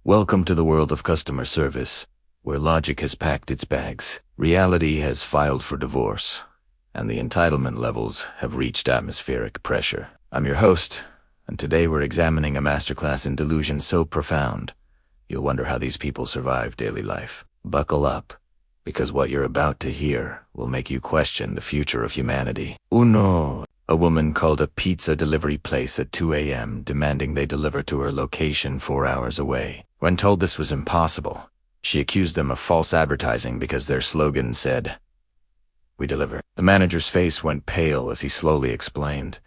Welcome to the world of customer service, where logic has packed its bags, reality has filed for divorce, and the entitlement levels have reached atmospheric pressure. I'm your host, and today we're examining a masterclass in delusion so profound, you'll wonder how these people survive daily life. Buckle up, because what you're about to hear will make you question the future of humanity. Uno. A woman called a pizza delivery place at 2 a.m. demanding they deliver to her location 4 hours away. When told this was impossible, she accused them of false advertising because their slogan said, "We deliver." The manager's face went pale as he slowly explained,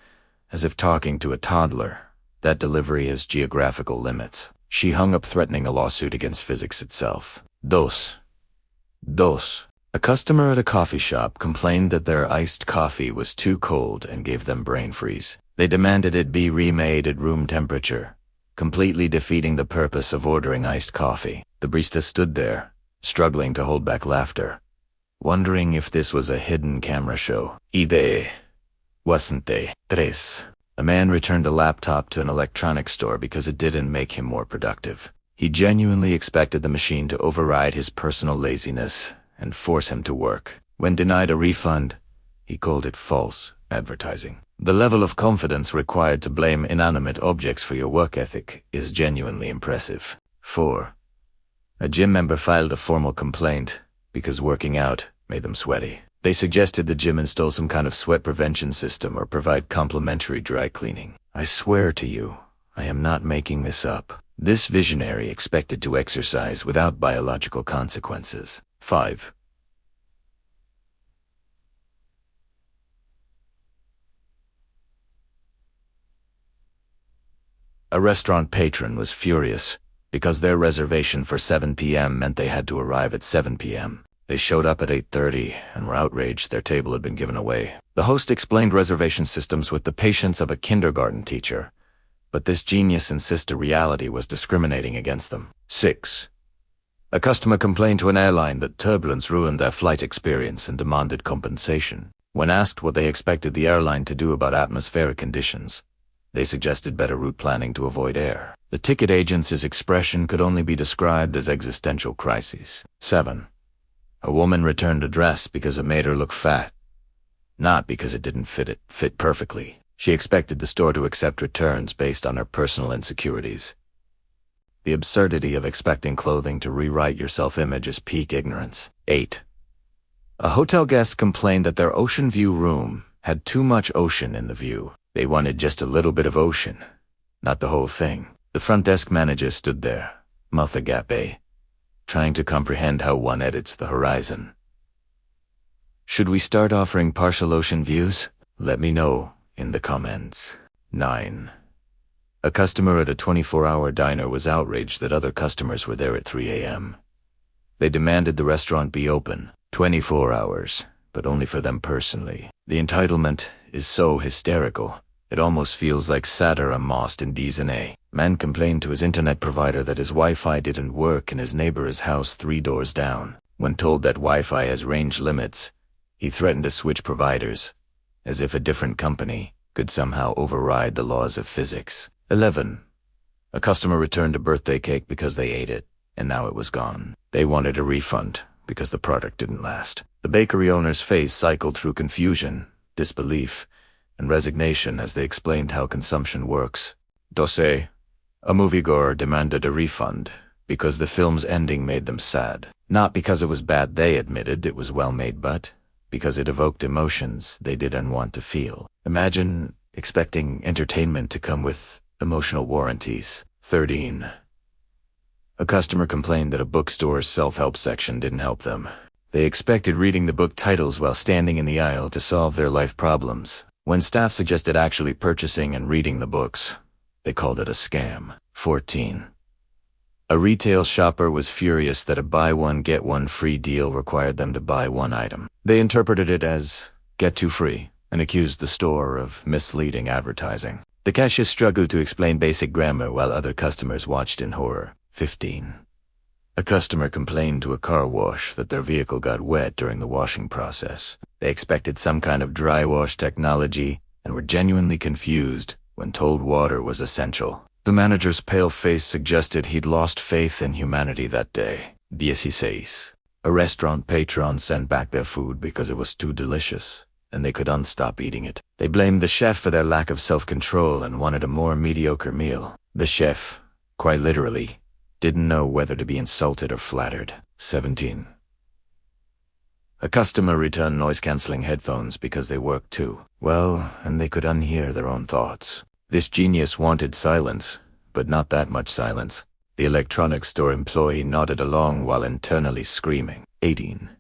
as if talking to a toddler, that delivery has geographical limits. She hung up threatening a lawsuit against physics itself. Dos. A customer at a coffee shop complained that their iced coffee was too cold and gave them brain freeze. They demanded it be remade at room temperature, completely defeating the purpose of ordering iced coffee. The barista stood there, struggling to hold back laughter, wondering if this was a hidden camera show. Wasn't they? Tres. A man returned a laptop to an electronics store because it didn't make him more productive. He genuinely expected the machine to override his personal laziness and force him to work. When denied a refund, he called it false advertising. The level of confidence required to blame inanimate objects for your work ethic is genuinely impressive. 4. A gym member filed a formal complaint because working out made them sweaty. They suggested the gym install some kind of sweat prevention system or provide complimentary dry cleaning. I swear to you, I am not making this up. This visionary expected to exercise without biological consequences. 5. A restaurant patron was furious because their reservation for 7 p.m. meant they had to arrive at 7 p.m. They showed up at 8:30 and were outraged their table had been given away. The host explained reservation systems with the patience of a kindergarten teacher, but this genius insisted reality was discriminating against them. 6. A customer complained to an airline that turbulence ruined their flight experience and demanded compensation. When asked what they expected the airline to do about atmospheric conditions, they suggested better route planning to avoid air. The ticket agent's expression could only be described as existential crises. 7. A woman returned a dress because it made her look fat, not because it didn't fit perfectly. She expected the store to accept returns based on her personal insecurities. The absurdity of expecting clothing to rewrite your self-image is peak ignorance. 8. A hotel guest complained that their ocean view room had too much ocean in the view. They wanted just a little bit of ocean, not the whole thing. The front desk manager stood there, mouth agape, trying to comprehend how one edits the horizon. Should we start offering partial ocean views? Let me know in the comments. 9. A customer at a 24-hour diner was outraged that other customers were there at 3 a.m. They demanded the restaurant be open 24 hours, but only for them personally. The entitlement is so hysterical, it almost feels like satire amassed in DNA. Man complained to his internet provider that his Wi-Fi didn't work in his neighbor's house 3 doors down. When told that Wi-Fi has range limits, he threatened to switch providers, as if a different company could somehow override the laws of physics. 11. A customer returned a birthday cake because they ate it, and now it was gone. They wanted a refund because the product didn't last. The bakery owner's face cycled through confusion, disbelief, and resignation as they explained how consumption works. 12. A moviegoer demanded a refund because the film's ending made them sad. Not because it was bad, they admitted it was well made, but because it evoked emotions they didn't want to feel. Imagine expecting entertainment to come with emotional warranties. 13. A customer complained that a bookstore's self-help section didn't help them. They expected reading the book titles while standing in the aisle to solve their life problems. When staff suggested actually purchasing and reading the books, they called it a scam. 14. A retail shopper was furious that a buy one get one free deal required them to buy one item. They interpreted it as get two free and accused the store of misleading advertising. The cashier struggled to explain basic grammar while other customers watched in horror. 15. A customer complained to a car wash that their vehicle got wet during the washing process. They expected some kind of dry wash technology and were genuinely confused when told water was essential. The manager's pale face suggested he'd lost faith in humanity that day. 16. A restaurant patron sent back their food because it was too delicious, and they couldn't stop eating it. They blamed the chef for their lack of self-control and wanted a more mediocre meal. The chef, quite literally, didn't know whether to be insulted or flattered. 17. A customer returned noise-canceling headphones because they worked too well, and they could unhear their own thoughts. This genius wanted silence, but not that much silence. The electronics store employee nodded along while internally screaming. 18.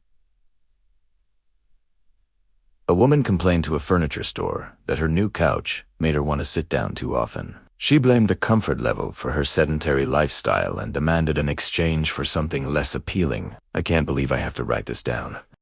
A woman complained to a furniture store that her new couch made her want to sit down too often. She blamed a comfort level for her sedentary lifestyle and demanded an exchange for something less appealing. I can't believe I have to write this down.